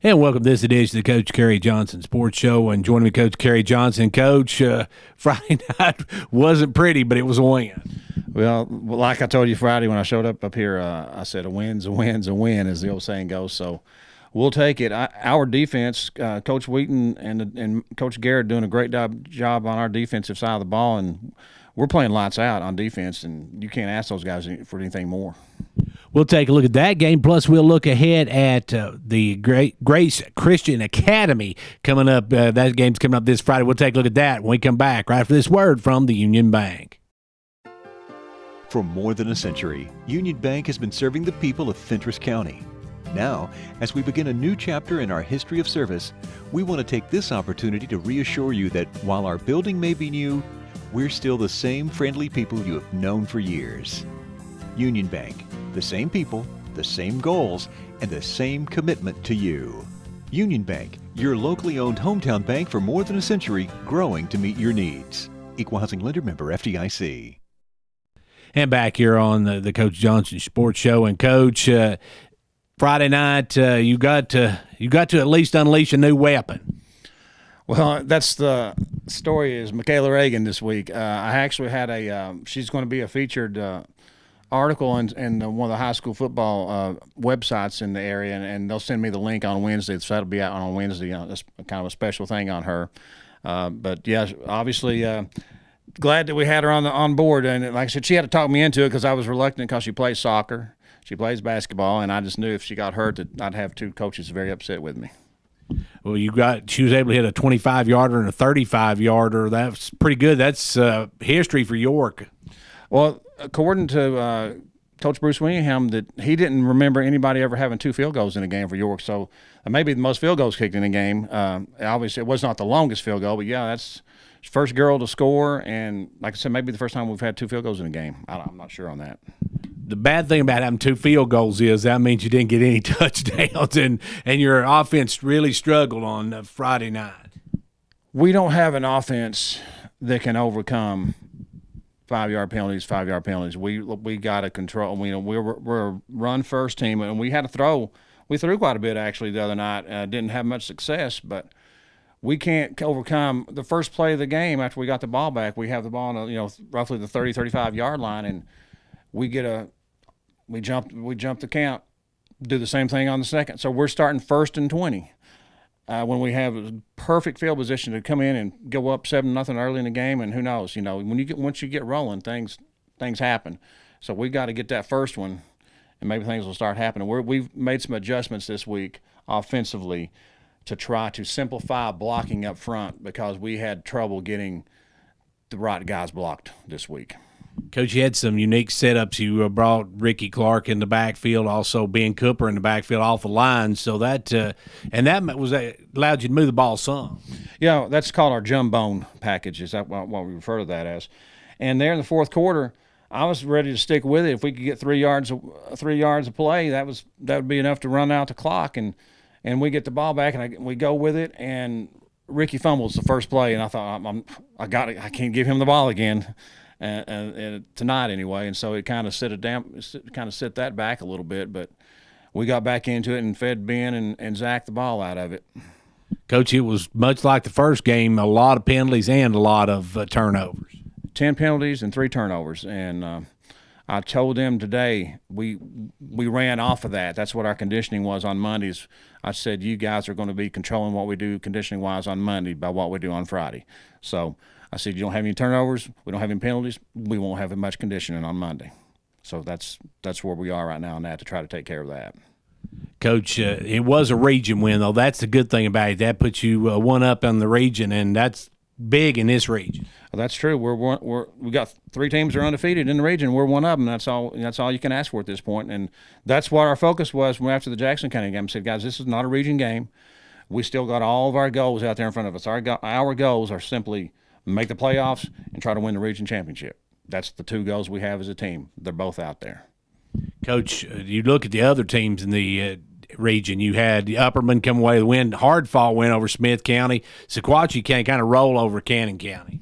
And welcome to this edition of the Coach Kerry Johnson Sports Show. And joining me, Coach Kerry Johnson. Coach, Friday night wasn't pretty, but it was a win. Well, like I told you Friday when I showed up here, I said a win's a win's a win, as the old saying goes. So we'll take it. Our defense, Coach Wheaton and Coach Garrett doing a great job on our defensive side of the ball, and we're playing lights out on defense, and you can't ask those guys for anything more. We'll take a look at that game. Plus, we'll look ahead at the Grace Christian Academy coming up. That game's coming up this Friday. We'll take a look at that when we come back right after this word from the Union Bank. For more than a century, Union Bank has been serving the people of Fentress County. Now, as we begin a new chapter in our history of service, we want to take this opportunity to reassure you that while our building may be new, we're still the same friendly people you have known for years. Union Bank, the same people, the same goals, and the same commitment to you. Union Bank, your locally owned hometown bank for more than a century, growing to meet your needs. Equal Housing Lender, member FDIC. And back here on the Coach Johnson Sports Show. And Coach, Friday night, you got to at least unleash a new weapon. Well, that's the story is Michaela Reagan this week. I actually had she's going to be a featured article in one of the high school football websites in the area, and they'll send me the link on Wednesday, so that'll be out on Wednesday. That's kind of a special thing on her. But, yeah, obviously glad that we had her on board. And like I said, she had to talk me into it because I was reluctant because she plays soccer. She plays basketball, and I just knew if she got hurt that I'd have two coaches very upset with me. Well, she was able to hit a 25-yarder and a 35-yarder. That's pretty good. That's history for York. Well, according to Coach Bruce Winningham, that he didn't remember anybody ever having two field goals in a game for York. So maybe the most field goals kicked in a game. Obviously, it was not the longest field goal, but, yeah, that's first girl to score. And, like I said, maybe the first time we've had two field goals in a game. I'm not sure on that. The bad thing about having two field goals is that means you didn't get any touchdowns, and your offense really struggled on Friday night. We don't have an offense that can overcome 5-yard penalties. We got to control. We're a run-first team, and we had to throw. We threw quite a bit, actually, the other night. Didn't have much success, but we can't overcome the first play of the game after we got the ball back. We have the ball on roughly the 35-yard line, and we jump the count, do the same thing on the second. So we're starting 1st and 20 when we have a perfect field position to come in and go up 7-0 early in the game. And who knows, once you get rolling, things happen. So we got to get that first one, and maybe things will start happening. We've made some adjustments this week offensively to try to simplify blocking up front because we had trouble getting the right guys blocked this week. Coach, you had some unique setups. You brought Ricky Clark in the backfield, also Ben Cooper in the backfield off the line. So that allowed you to move the ball some. Yeah, that's called our jumbo package. Is that what we refer to that as? And there in the fourth quarter, I was ready to stick with it. If we could get 3 yards of play, that would be enough to run out the clock. And we get the ball back and we go with it. And Ricky fumbles the first play, and I thought I got it. I can't give him the ball again. And tonight anyway, and so it kind of set that back a little bit, but we got back into it and fed Ben and Zach the ball out of it. Coach, it was much like the first game, a lot of penalties and a lot of turnovers. 10 penalties and 3 turnovers, and I told them today we ran off of that. That's what our conditioning was on Mondays. I said you guys are going to be controlling what we do conditioning-wise on Monday by what we do on Friday. So I said, you don't have any turnovers, we don't have any penalties, we won't have much conditioning on Monday. So that's where we are right now on that, to try to take care of that. Coach, it was a region win, though. That's the good thing about it. That puts you one up on the region, and that's big in this region. Well, that's true. We got 3 teams that are undefeated in the region. We're one of them. That's all you can ask for at this point. And that's what our focus was after the Jackson County game. I said, guys, this is not a region game. We still got all of our goals out there in front of us. Our goals are simply make the playoffs and try to win the region championship. That's the 2 goals we have as a team. They're both out there. Coach, you look at the other teams in the region. You had Upperman come away with a win, hard-fought win over Smith County. Sequatchie can kind of roll over Cannon County.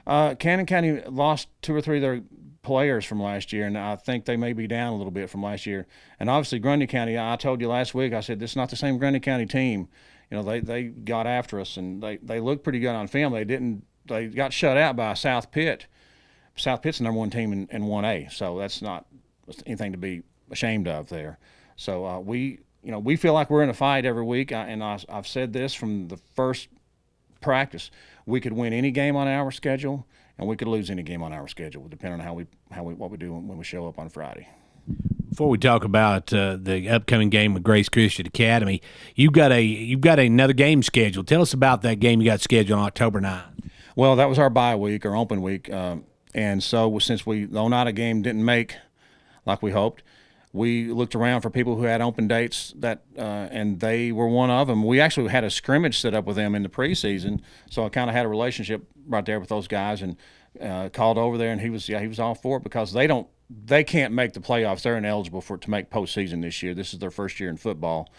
Cannon County lost 2 or 3 of their players from last year, and I think they may be down a little bit from last year. And obviously, Grundy County, I told you last week, I said, this is not the same Grundy County team. You know, they got after us, and they looked pretty good on film. They got shut out by South Pitt. South Pitt's the number one team in 1A, so that's not anything to be ashamed of there. So we feel like we're in a fight every week, and I've said this from the first practice. We could win any game on our schedule, and we could lose any game on our schedule, depending on what we do when we show up on Friday. Before we talk about the upcoming game with Grace Christian Academy, you've got another game scheduled. Tell us about that game you got scheduled on October 9th. Well, that was our bye week, our open week, and so since the Oneida game didn't make like we hoped, we looked around for people who had open dates and they were one of them. We actually had a scrimmage set up with them in the preseason, so I kind of had a relationship right there with those guys, and called over there, and he was all for it because they can't make the playoffs. They're ineligible to make postseason this year. This is their first year in football,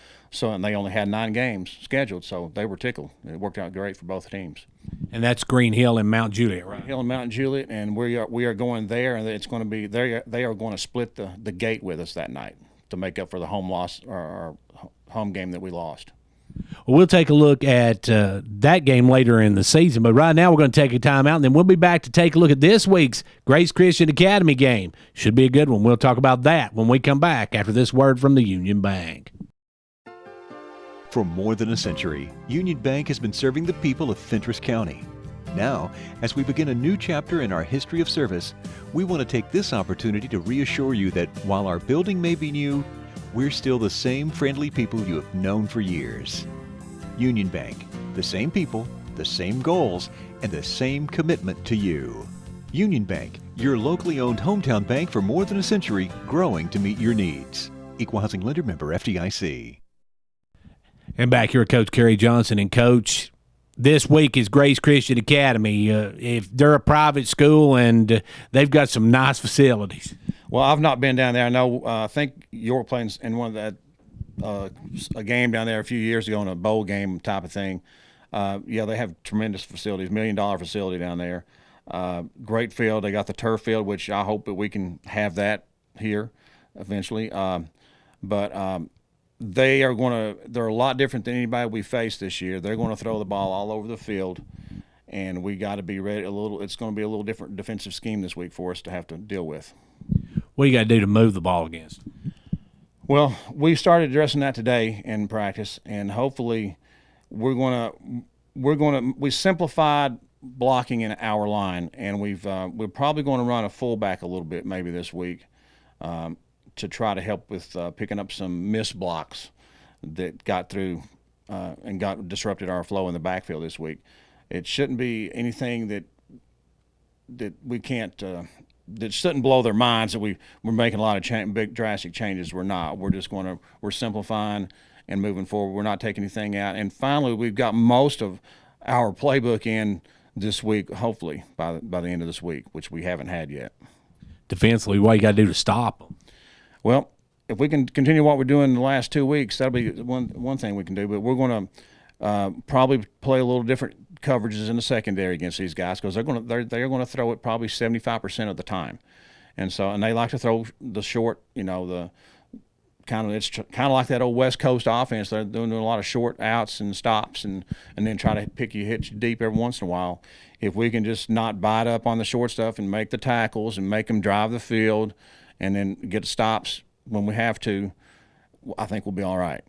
and they only had 9 games scheduled, so they were tickled. It worked out great for both teams. And that's Green Hill and Mount Juliet, right? Green Hill and Mount Juliet, and we are going there, and it's going to be they are going to split the gate with us that night to make up for the home loss or our home game that we lost. Well, we'll take a look at that game later in the season, but right now we're going to take a time out, and then we'll be back to take a look at this week's Grace Christian Academy game. Should be a good one. We'll talk about that when we come back after this word from the Union Bank. For more than a century, Union Bank has been serving the people of Fentress County. Now, as we begin a new chapter in our history of service, we want to take this opportunity to reassure you that while our building may be new, we're still the same friendly people you have known for years. Union Bank, the same people, the same goals, and the same commitment to you. Union Bank, your locally owned hometown bank for more than a century, growing to meet your needs. Equal Housing Lender, member FDIC. And back here, Coach Kerry Johnson. And Coach, this week is Grace Christian Academy. If they're a private school and they've got some nice facilities. Well, I've not been down there. I know. I think you were playing in one of that a game down there a few years ago in a bowl game type of thing. Yeah, they have tremendous facilities, $1 million facility down there. Great field. They got the turf field, which I hope that we can have that here eventually. But they're a lot different than anybody we faced this year. They're going to throw the ball all over the field, and we got to be ready. It's going to be a little different defensive scheme this week for us to have to deal with. What do you got to do to move the ball against? Well, we started addressing that today in practice, and hopefully we simplified blocking in our line, and we're probably going to run a fullback a little bit maybe this week. To try to help with picking up some missed blocks that got through and disrupted our flow in the backfield this week. It shouldn't be anything that we can't that shouldn't blow their minds that we're making a lot of big drastic changes. We're not. We're simplifying and moving forward. We're not taking anything out. And finally, we've got most of our playbook in this week, hopefully by the end of this week, which we haven't had yet. Defensively, what you got to do to stop them? Well, if we can continue what we're doing in the last 2 weeks, that'll be one thing we can do. But we're going to probably play a little different coverages in the secondary against these guys because they're going to throw it probably 75% of the time, and they like to throw the short. It's kind of like that old West Coast offense. They're doing a lot of short outs and stops, and then try to hit you deep every once in a while. If we can just not bite up on the short stuff and make the tackles and make them drive the field, and then get stops when we have to, I think we'll be all right.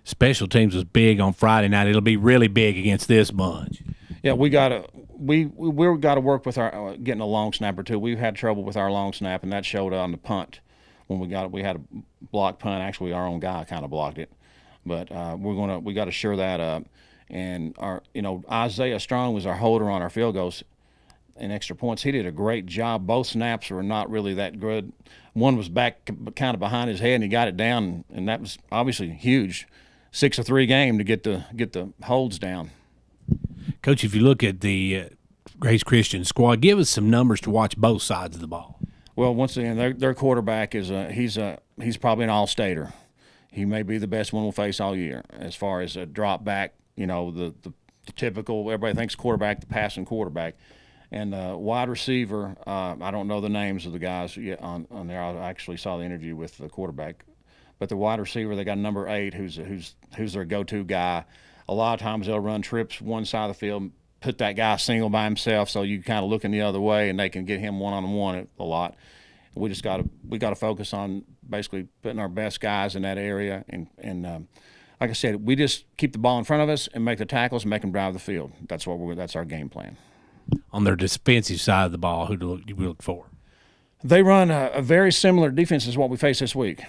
Special teams was big on Friday night. It'll be really big against this bunch. Yeah, we got to work with our getting a long snapper too. We've had trouble with our long snap, and that showed on the punt when we had a block punt. Actually, our own guy kind of blocked it, but we got to shore that up. And Isaiah Strong was our holder on our field goals and extra points. He did a great job. Both snaps were not really that good. One was back kind of behind his head, and he got it down, and that was obviously huge. 6-3 game to get the holds down. Coach, if you look at the Grace Christian squad, give us some numbers to watch both sides of the ball. Well, once again, their quarterback is he's probably an all-stater. He may be the best one we'll face all year as far as a drop back. The typical everybody thinks quarterback, the passing quarterback. And wide receiver, I don't know the names of the guys yet on there. I actually saw the interview with the quarterback, but the wide receiver, they got number 8, who's their go-to guy. A lot of times they'll run trips one side of the field, put that guy single by himself, so you kind of looking the other way, and they can get him one-on-one a lot. We got to focus on basically putting our best guys in that area, and like I said, we just keep the ball in front of us and make the tackles and make them drive the field. That's our game plan. On their defensive side of the ball, who do you look for? They run a very similar defense as what we face this week.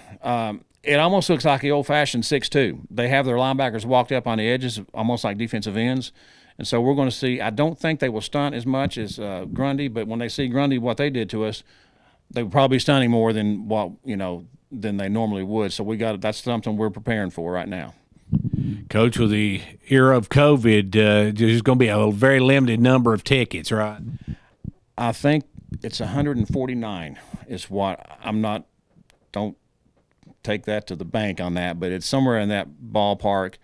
It almost looks like the old-fashioned 6-2. They have their linebackers walked up on the edges, almost like defensive ends. And so we're going to see – I don't think they will stunt as much as Grundy, but when they see Grundy, what they did to us, they would probably be stunning more than than they normally would. So that's something we're preparing for right now. Coach, with the era of COVID, there's going to be a very limited number of tickets, right? I think it's 149 is what don't take that to the bank on that, but it's somewhere in that ballpark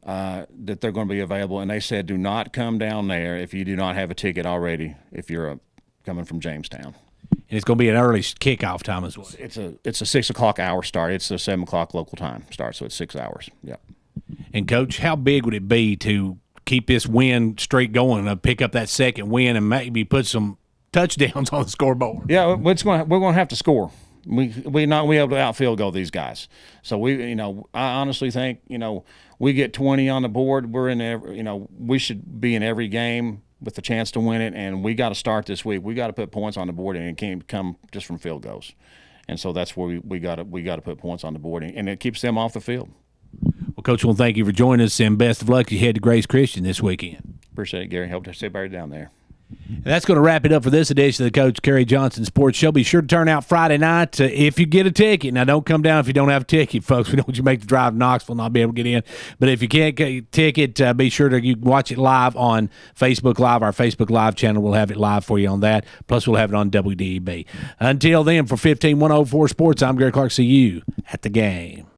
that they're going to be available. And they said do not come down there if you do not have a ticket already if you're coming from Jamestown. And it's going to be an early kickoff time as well. It's a 6 o'clock hour start. It's a 7 o'clock local time start, so it's 6 hours. Yeah. And, Coach, how big would it be to keep this win streak going, to pick up that second win and maybe put some touchdowns on the scoreboard? Yeah, we're going to have to score. We're not going to be able to out-field goal these guys. So, I honestly think, we get 20 on the board. We're in we should be in every game with the chance to win it, and we got to start this week. We got to put points on the board, and it can't come just from field goals. And so that's where we got to put points on the board, and it keeps them off the field. Well, Coach, well, thank you for joining us, and best of luck as you head to Grace Christian this weekend. Appreciate it, Gary. Hope to see everybody down there. And that's going to wrap it up for this edition of the Coach Kerry Johnson Sports Show. Be sure to turn out Friday night if you get a ticket. Now, don't come down if you don't have a ticket, folks. We don't want you to make the drive to Knoxville and not be able to get in. But if you can't get a ticket, be sure to watch it live on Facebook Live. Our Facebook Live channel will have it live for you on that. Plus, we'll have it on WDEB. Until then, for 15104 Sports, I'm Gary Clark. See you at the game.